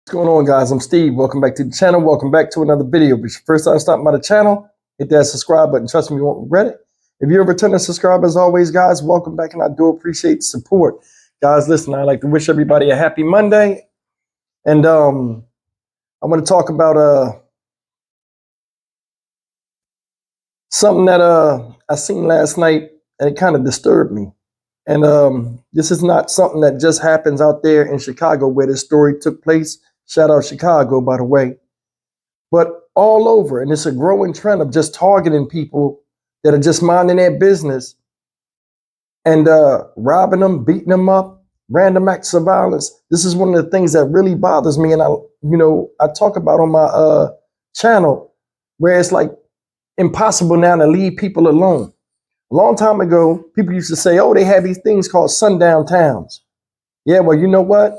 What's going on, guys? I'm Steve. Welcome back to the channel. Welcome back to another video. If it's your first time stopping by the channel, hit that subscribe button. Trust me, you won't regret it. If you're a returning subscriber, as always, guys, welcome back, and I do appreciate the support. Guys, listen, I'd like to wish everybody a happy Monday. And I'm going to talk about something that I seen last night, and it kind of disturbed me. And this is not something that just happens out there in Chicago where this story took place. Shout out Chicago, by the way. But all over, and it's a growing trend of just targeting people that are just minding their business and robbing them, beating them up, random acts of violence. This is one of the things that really bothers me, and I talk about on my channel where it's like impossible now to leave people alone. A long time ago, people used to say, oh, they have these things called sundown towns. Yeah, well, you know what?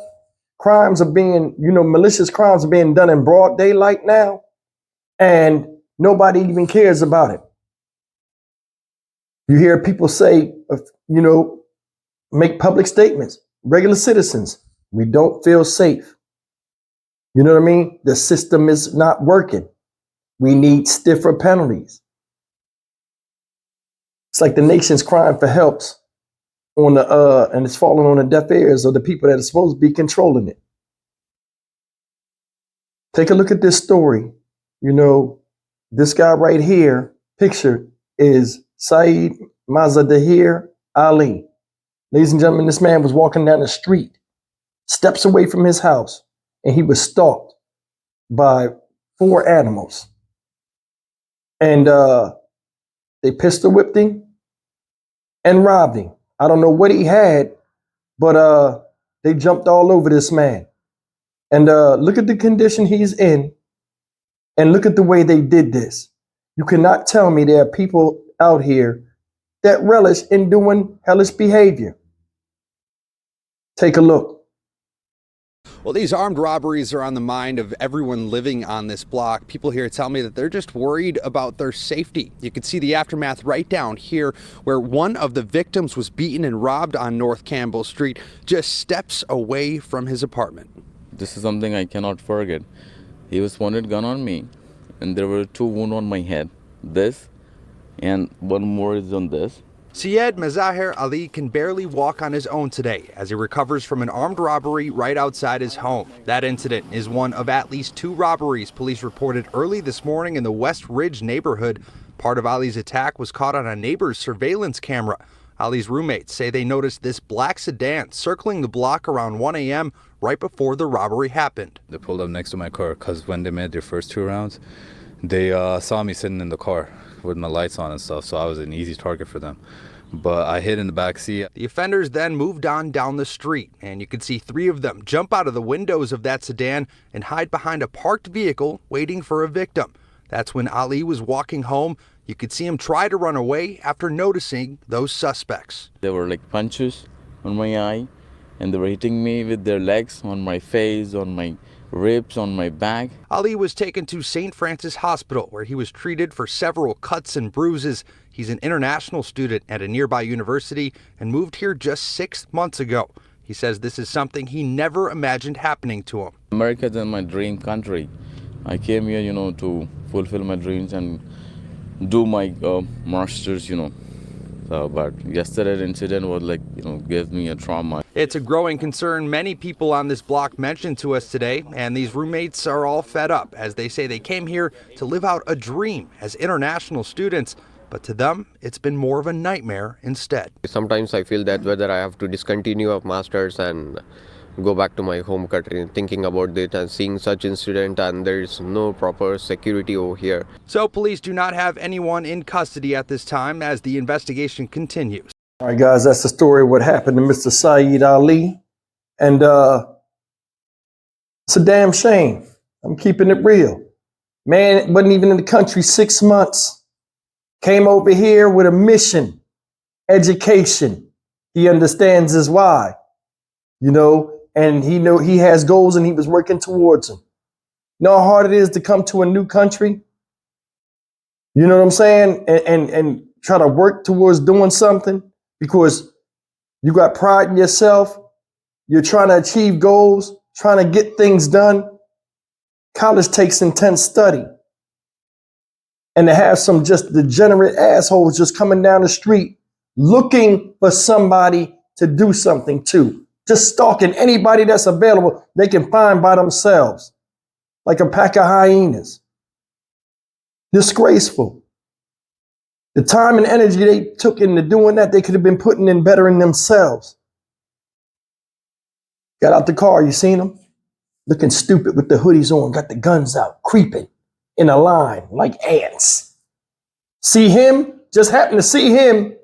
Crimes are being, malicious crimes are being done in broad daylight now, and nobody even cares about it. You hear people say, make public statements. Regular citizens, we don't feel safe. You know what I mean? The system is not working. We need stiffer penalties. It's like the nation's crying for helps on and it's falling on the deaf ears of the people that are supposed to be controlling it. Take a look at this story. This guy right here, pictured, is Saeed Mazadahir Ali. Ladies and gentlemen, this man was walking down the street, steps away from his house, and he was stalked by 4 animals. And they pistol whipped him and robbed him. I don't know what he had, but they jumped all over this man. And look at the condition he's in, and look at the way they did this. You cannot tell me there are people out here that relish in doing hellish behavior. Take a look. Well, these armed robberies are on the mind of everyone living on this block. People here tell me that they're just worried about their safety. You can see the aftermath right down here where one of the victims was beaten and robbed on North Campbell Street, just steps away from his apartment. This is something I cannot forget. He was pointed gun on me, and there were 2 wounds on my head. This, and one more is on this. Syed Mazahir Ali can barely walk on his own today as he recovers from an armed robbery right outside his home. That incident is one of at least 2 robberies police reported early this morning in the West Ridge neighborhood. Part of Ali's attack was caught on a neighbor's surveillance camera. Ali's roommates say they noticed this black sedan circling the block around 1 a.m. right before the robbery happened. They pulled up next to my car because when they made their first 2 rounds, they saw me sitting in the car with my lights on and stuff, so I was an easy target for them. But I hid in the back seat. The offenders then moved on down the street, and you could see 3 of them jump out of the windows of that sedan and hide behind a parked vehicle waiting for a victim. That's when Ali was walking home. You could see him try to run away after noticing those suspects. There were like punches on my eye, and they were hitting me with their legs on my face, on my ribs, on my back. Ali was taken to St. Francis Hospital, where he was treated for several cuts and bruises. He's an international student at a nearby university and moved here just 6 months ago. He says this is something he never imagined happening to him. America is my dream country. I came here, to fulfill my dreams and do my master's, but yesterday's incident was gave me a trauma. It's a growing concern many people on this block mentioned to us today, and these roommates are all fed up as they say they came here to live out a dream as international students, but to them, it's been more of a nightmare instead. Sometimes I feel that whether I have to discontinue a master's and go back to my home country, thinking about it and seeing such incident, and there is no proper security over here. So police do not have anyone in custody at this time as the investigation continues. All right, guys, that's the story of what happened to Mr. Saeed Ali. And it's a damn shame. I'm keeping it real. Man wasn't even in the country 6 months. Came over here with a mission, education. He understands his why, and he has goals and he was working towards them. You know how hard it is to come to a new country? You know what I'm saying? And try to work towards doing something because You got pride in yourself. You're trying to achieve goals, trying to get things done. College takes intense study. And to have some just degenerate assholes just coming down the street looking for somebody to do something to, just stalking anybody that's available they can find by themselves, like a pack of hyenas. Disgraceful. The time and energy they took into doing that, they could have been putting in bettering themselves. Got out the car, you seen them? Looking stupid with the hoodies on, got the guns out, creeping in a line like ants. See him, just happened to see him,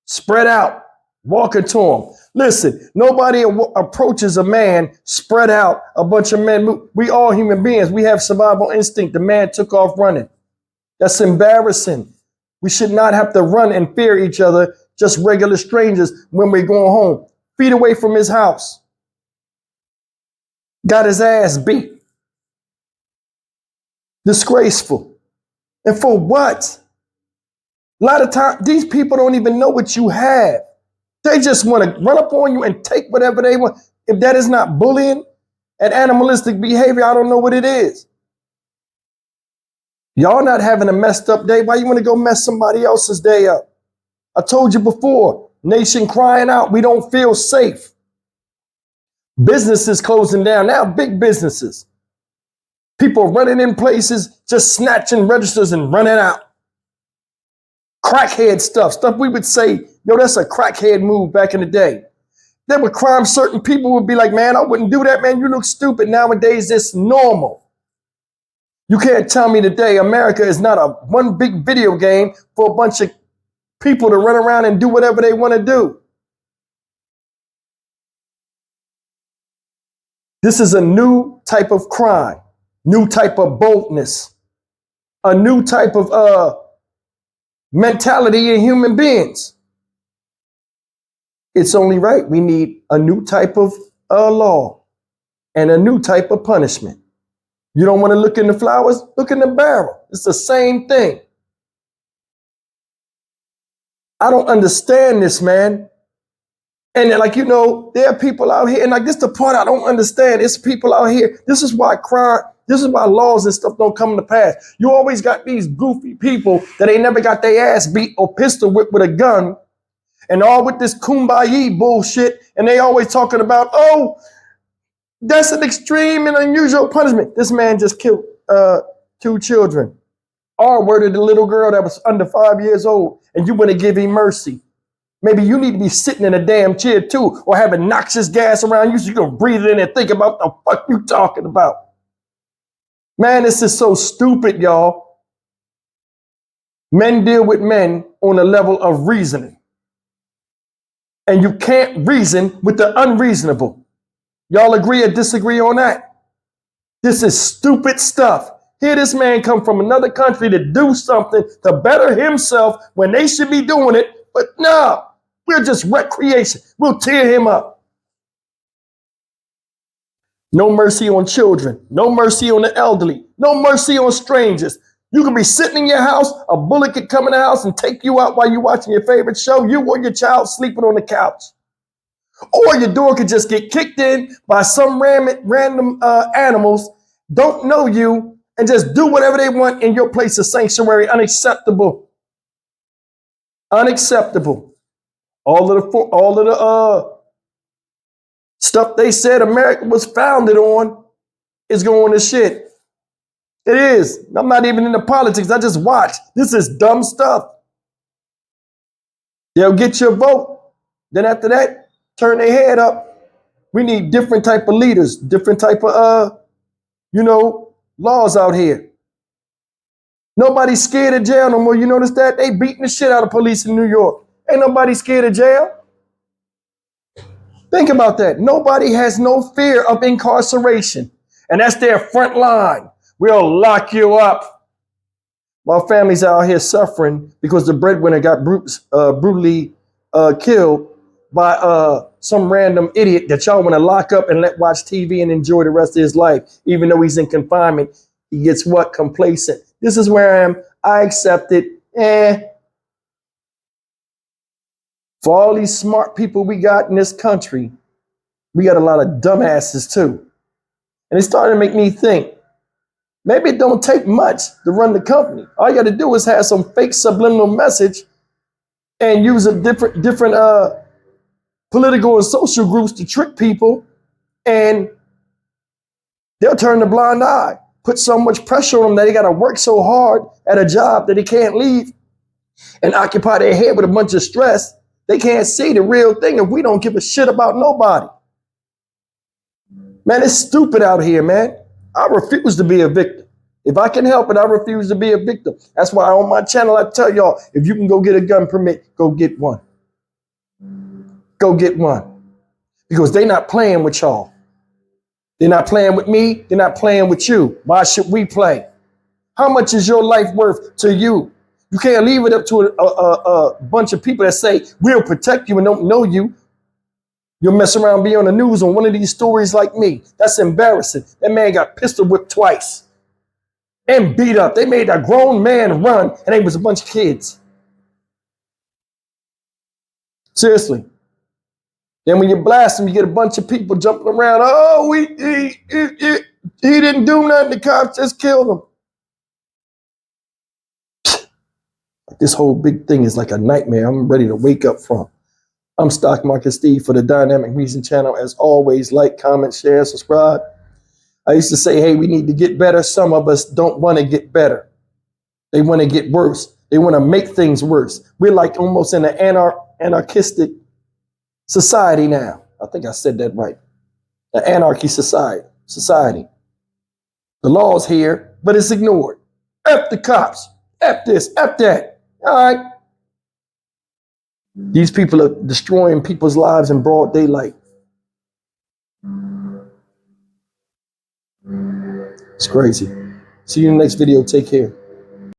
spread out, walking to him. Listen, nobody approaches a man spread out, a bunch of men. We all human beings. We have survival instinct. The man took off running. That's embarrassing. We should not have to run and fear each other, just regular strangers when we're going home. Feet away from his house. Got his ass beat. Disgraceful. And for what? A lot of times, these people don't even know what you have. They just want to run up on you and take whatever they want. If that is not bullying and animalistic behavior, I don't know what it is. Y'all not having a messed up day. Why you want to go mess somebody else's day up? I told you before, nation crying out, we don't feel safe. Businesses closing down now, big businesses. People running in places, just snatching registers and running out. Crackhead stuff we would say, yo, that's a crackhead move back in the day. There were crimes certain people would be like, man, I wouldn't do that, man. You look stupid. Nowadays, it's normal. You can't tell me today America is not a one big video game for a bunch of people to run around and do whatever they want to do. This is a new type of crime, new type of boldness, a new type of mentality in human beings. It's only right. We need a new type of law and a new type of punishment. You don't want to look in the flowers? Look in the barrel. It's the same thing. I don't understand this, man. And like, you know, there are people out here, and like this is the part I don't understand. It's people out here. This is why crime, this is why laws and stuff don't come to pass. You always got these goofy people that ain't never got their ass beat or pistol whipped with a gun, and all with this kumbaya bullshit, and they always talking about, oh, that's an extreme and unusual punishment. This man just killed 2 children. R-worded the little girl that was under 5 years old, and you want to give him mercy. Maybe you need to be sitting in a damn chair too, or having noxious gas around you so you can breathe it in and think about the fuck you talking about. Man, this is so stupid, y'all. Men deal with men on a level of reasoning. And you can't reason with the unreasonable. Y'all agree or disagree on that? This is stupid stuff. Here this man come from another country to do something to better himself when they should be doing it. But no, we're just recreation. We'll tear him up. No mercy on children. No mercy on the elderly. No mercy on strangers. You can be sitting in your house. A bullet could come in the house and take you out while you're watching your favorite show. You or your child sleeping on the couch. Or your door could just get kicked in by some random animals, don't know you, and just do whatever they want in your place of sanctuary. Unacceptable. Unacceptable. All of the stuff they said America was founded on is going to shit. It is. I'm not even into politics. I just watch. This is dumb stuff. They'll get your vote. Then after that, turn their head up. We need different type of leaders, different type of, laws out here. Nobody's scared of jail no more. You notice that? They beating the shit out of police in New York. Ain't nobody scared of jail. Think about that. Nobody has no fear of incarceration. And that's their front line. We'll lock you up. While families out here suffering because the breadwinner got brutally killed by some random idiot that y'all want to lock up and let watch TV and enjoy the rest of his life. Even though he's in confinement, he gets what? Complacent. This is where I am. I accept it. For all these smart people we got in this country, we got a lot of dumbasses too. And it started to make me think, Maybe it don't take much to run the company. All you got to do is have some fake subliminal message and use a different political and social groups to trick people, and they'll turn a blind eye. Put so much pressure on them that they got to work so hard at a job that they can't leave and occupy their head with a bunch of stress. They can't see the real thing if we don't give a shit about nobody. Man, it's stupid out here, man. I refuse to be a victim. If I can help it, I refuse to be a victim. That's why on my channel, I tell y'all, if you can go get a gun permit, go get one. Go get one. Because they're not playing with y'all. They're not playing with me. They're not playing with you. Why should we play? How much is your life worth to you? You can't leave it up to a bunch of people that say, we'll protect you and don't know you. You'll mess around and be on the news on one of these stories like me. That's embarrassing. That man got pistol whipped twice and beat up. They made a grown man run, and they was a bunch of kids. Seriously. Then when you blast them, you get a bunch of people jumping around. Oh, he didn't do nothing. The cops just killed him. This whole big thing is like a nightmare I'm ready to wake up from. I'm Stock Market Steve for the Dynamic Reason channel. As always, like, comment, share, subscribe. I used to say, hey, we need to get better. Some of us don't want to get better. They want to get worse. They want to make things worse. We're like almost in an anarchistic society now. I think I said that right. The anarchy society. The law's here, but it's ignored. F the cops. F this, F that. All right. These people are destroying people's lives in broad daylight. It's crazy. See you in the next video. Take care.